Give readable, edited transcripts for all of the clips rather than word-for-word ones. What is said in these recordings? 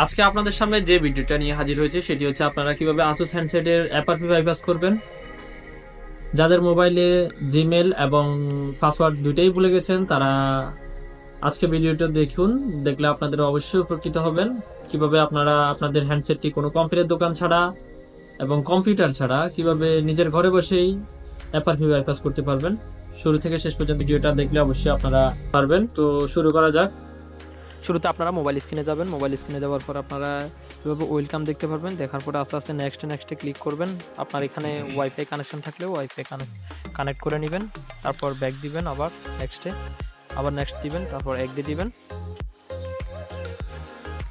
আজকে আপনাদের সামনে যে ভিডিওটা নিয়ে হাজির হয়েছে সেটি হচ্ছে আপনারা কিভাবে Asus হ্যান্ডসেটের FRP বাইপাস করবেন। যাদের মোবাইলে জিমেল এবং পাসওয়ার্ড দুইটাই ভুলে গেছেন তারা আজকে ভিডিওটা দেখুন, দেখলে আপনাদের অবশ্যই উপকৃত হবেন। কিভাবে আপনারা আপনাদের হ্যান্ডসেটটি কোনো কম্পিউটার দোকান ছাড়া এবং কম্পিউটার ছাড়া কিভাবে নিজের ঘরে বসেই FRP বাইপাস করতে পারবেন। শুরু থেকে শেষ পর্যন্ত ভিডিওটা দেখলে অবশ্যই আপনারা পারবেন। তো শুরু করা যাক। শুরুতে আপনারা মোবাইল স্ক্রিনে যাবেন। মোবাইল স্ক্রিনে যাওয়ার পর আপনারা এভাবে ওয়েলকাম দেখতে পারবেন। দেখার পরে আস্তে আস্তে নেক্সটে ক্লিক করবেন। আপনার এখানে ওয়াইফাই কানেকশন থাকলেও ওয়াইফাই কানেক্ট করে নেবেন। তারপর ব্যাক দিবেন, আবার নেক্সট দিবেন, তারপর এক দিয়ে দিবেন।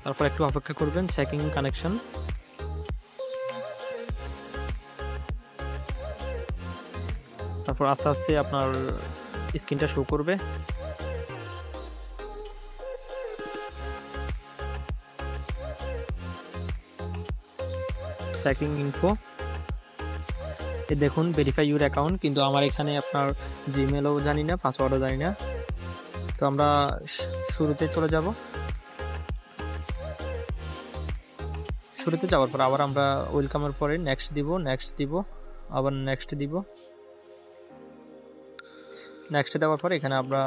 তারপর একটু অপেক্ষা করবেন, চেকিং কানেকশন। তারপর আস্তে আস্তে আপনার স্ক্রিনটা শো করবে। চেকিং ইনফো দেখুন, ভেরিফাই ইউর অ্যাকাউন্ট, কিন্তু আমার এখানে আপনার জিমেলও জানি না, পাসওয়ার্ডও জানি না। তো আমরা শুরুতে চলে যাব। শুরুতে যাওয়ার পর আবার আমরা ওয়েলকামের পরে নেক্সট দিব, আবার নেক্সট দিব। নেক্সট দেওয়ার পরে এখানে আমরা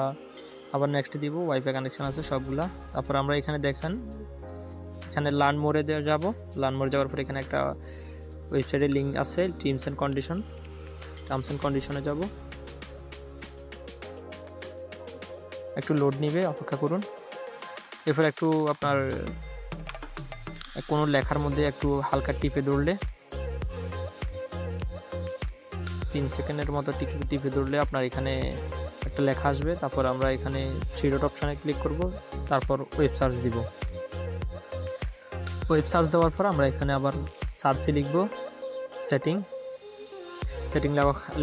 আবার নেক্সট দিব। ওয়াইফাই কানেকশন আছে সবগুলা। তারপর আমরা এখানে দেখেন, এখানে লার্ন মোড়ে যাব। লার্ন মোড়ে যাওয়ার পরে এখানে একটা ওয়েবসাইটের লিঙ্ক আছে, টার্মস অ্যান্ড কন্ডিশনে যাব। একটু লোড নিবে, অপেক্ষা করুন। এরপর একটু আপনার কোনো লেখার মধ্যে একটু হালকা টিপে ধরলে 3 সেকেন্ডের মতো টিপে ধরলে আপনার এখানে একটা লেখা আসবে। তারপর আমরা এখানে 3 ডট অপশানে ক্লিক করব। তারপর ওয়েব সার্চ দিব। ওয়েব সার্চ দেওয়ার পর আমরা এখানে আবার সার্চে লিখব সেটিং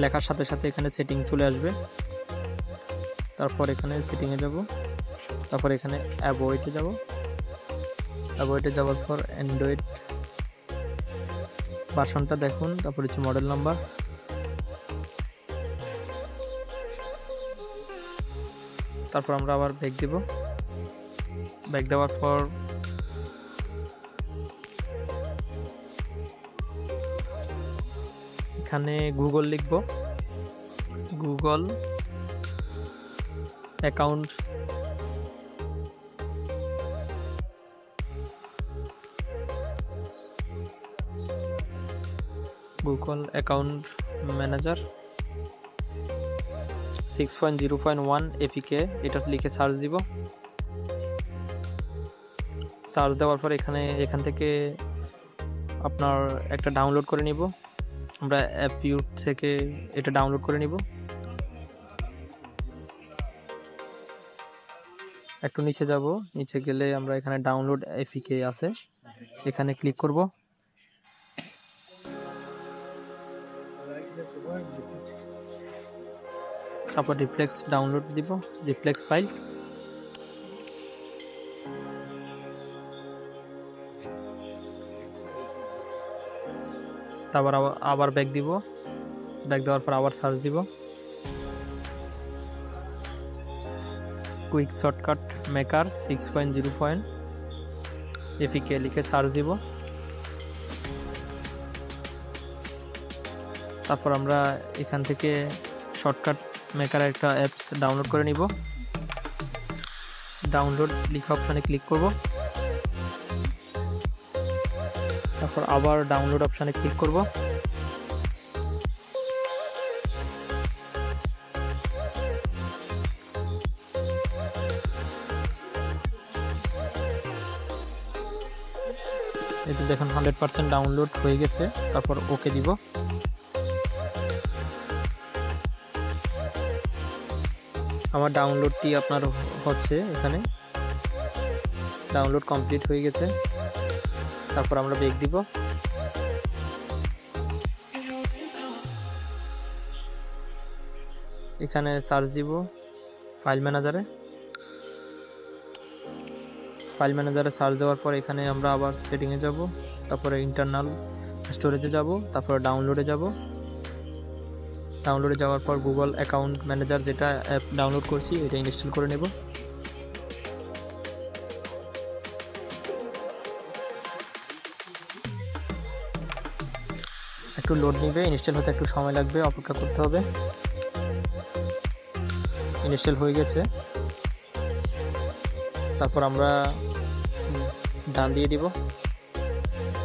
লেখার সাথে সাথে এখানে সেটিং চলে আসবে। তারপর এখানে সেটিংয়ে যাব। তারপর এখানে অ্যাভয়েডে যাওয়ার পর অ্যান্ড্রয়েড ভার্সনটা দেখুন। তারপর হচ্ছে মডেল নাম্বার। তারপর আমরা আবার ব্যাক দেব। ব্যাক দেওয়ার পর এখানে গুগল লিখব, গুগল অ্যাকাউন্ট ম্যানেজার 6.0.1 FEK, এটা লিখে সার্চ দিব। সার্চ দেওয়ার পর এখান থেকে আপনার একটা ডাউনলোড করে নিব। আমরা অ্যাপিউট থেকে এটা ডাউনলোড করে নিব। একটু নিচে যাব, নিচে গেলে আমরা এখানে ডাউনলোড FEK আছে, এখানে ক্লিক করব। তারপর রিফ্লেক্স ডাউনলোড দিব, রিফ্লেক্স ফাইল। তারপর আবার ব্যাক দিব। ব্যাক দেওয়ার পর আবার সার্চ দিব, কুইক শর্টকাট মেকার 6.0 FEK লিখে সার্চ দিব। তারপর আমরা এখান থেকে শর্টকাট মেকারের একটা অ্যাপস ডাউনলোড করে নিব। ডাউনলোড লিখা অপশানে ক্লিক করব। তারপর আবার ডাউনলোড অপশানে ক্লিক করব। এই তো দেখুন 100% ডাউনলোড হয়ে গেছে। তারপর ওকে দিব। আমার ডাউনলোডটি আপনার হচ্ছে, এখানে ডাউনলোড কমপ্লিট হয়ে গেছে। তারপর আমরা ব্যাক দিব। এখানে সার্চ দিব ফাইল ম্যানেজারে সার্চ দেওয়ার পর এখানে আমরা আবার সেটিংয়ে যাব। তারপরে ইন্টারনাল স্টোরেজে যাব। তারপরে ডাউনলোডে যাওয়ার পর গুগল অ্যাকাউন্ট ম্যানেজার যেটা অ্যাপ ডাউনলোড করছি এটা ইনস্টল করে নেব। একটু লোড নিবে, ইনস্টল হতে একটু সময় লাগবে, অপেক্ষা করতে হবে। ইনস্টল হয়ে গেছে। তারপর আমরা ডান দিয়ে দিব।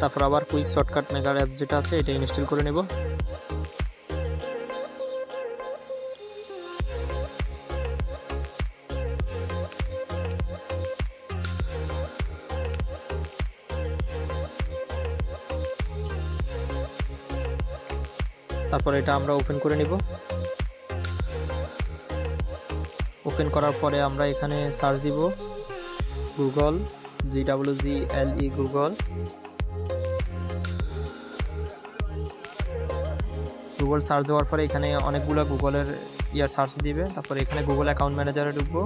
তারপর আবার কুইক শর্টকাট মেগার অ্যাপ যেটা আছে এটা ইনস্টল করে নেব। তারপর এটা আমরা ওপেন করে নিব। ওপেন করার পরে আমরা এখানে সার্চ দিব Google, GoogleUnlock Google. Google search দেওয়ার পরে এখানে অনেকগুলো গুগলের সার্চ দিবে। তারপরে এখানে গুগল অ্যাকাউন্ট ম্যানেজারে ঢুকবো।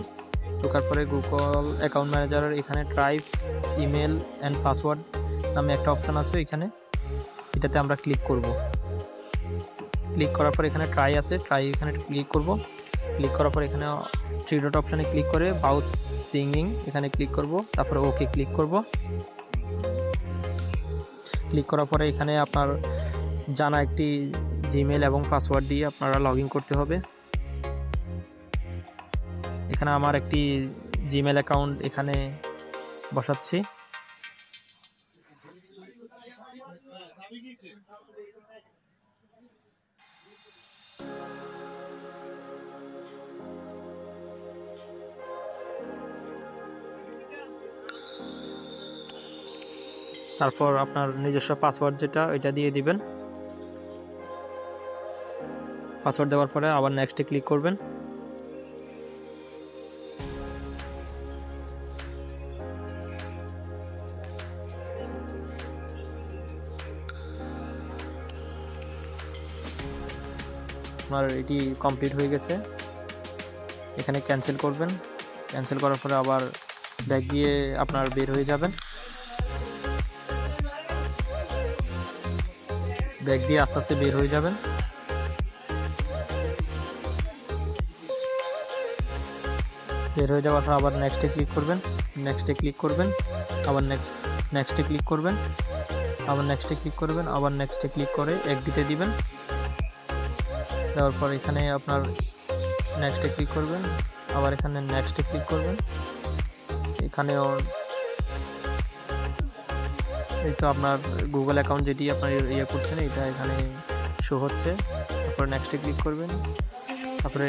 ঢোকার পরে গুগল অ্যাকাউন্ট ম্যানেজারের এখানে ট্রাইভ ইমেল অ্যান্ড পাসওয়ার্ড নামে একটা অপশান আছে, এটাতে আমরা ক্লিক করব। ক্লিক করার পর এখানে ট্রাই আছে, এখানে ক্লিক করব। ক্লিক করার পর এখানে 3 ডট অপশানে ক্লিক করে বাউস সিঙ্গিং এখানে ক্লিক করব। তারপরে ওকে ক্লিক করব। ক্লিক করার পরে এখানে আপনার জানা একটি জিমেল এবং পাসওয়ার্ড দিয়ে আপনারা লগ ইন করতে হবে। এখানে আমার একটি জিমেল অ্যাকাউন্ট এখানে বসাচ্ছি। তারপর আপনার নিজস্ব পাসওয়ার্ড যেটা ওইটা দিয়ে দিবেন। পাসওয়ার্ড দেওয়ার পরে আবার নেক্সটে ক্লিক করবেন। আপনার এটি কমপ্লিট হয়ে গেছে। এখানে ক্যান্সেল করবেন। ক্যান্সেল করার পরে আবার ব্যাক দিয়ে আপনার বের হয়ে যাবেন। ব্যাক দিয়ে আস্তে আস্তে বের হয়ে যাবেন। বের হয়ে যাওয়ার পর আবার নেক্সটে ক্লিক করবেন। নেক্সটে ক্লিক করবেন, আবার নেক্সটে ক্লিক করবেন, আবার নেক্সটে ক্লিক করবেন, আবার নেক্সটে ক্লিক করে এক দিতে দিবেন। দেওয়ার পর এখানে আপনার নেক্সটে ক্লিক করবেন, আবার এখানে নেক্সটে ক্লিক করবেন। এখানেও এই তো আপনার গুগল অ্যাকাউন্ট যেটি আপনার করছেন এটা এখানে শো হচ্ছে। তারপরে নেক্সটে ক্লিক করবেন, তারপরে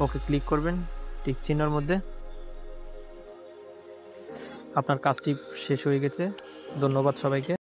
ওকে ক্লিক করবেন টিক চিহ্নের মধ্যে। আপনার কাজটি শেষ হয়ে গেছে। ধন্যবাদ সবাইকে।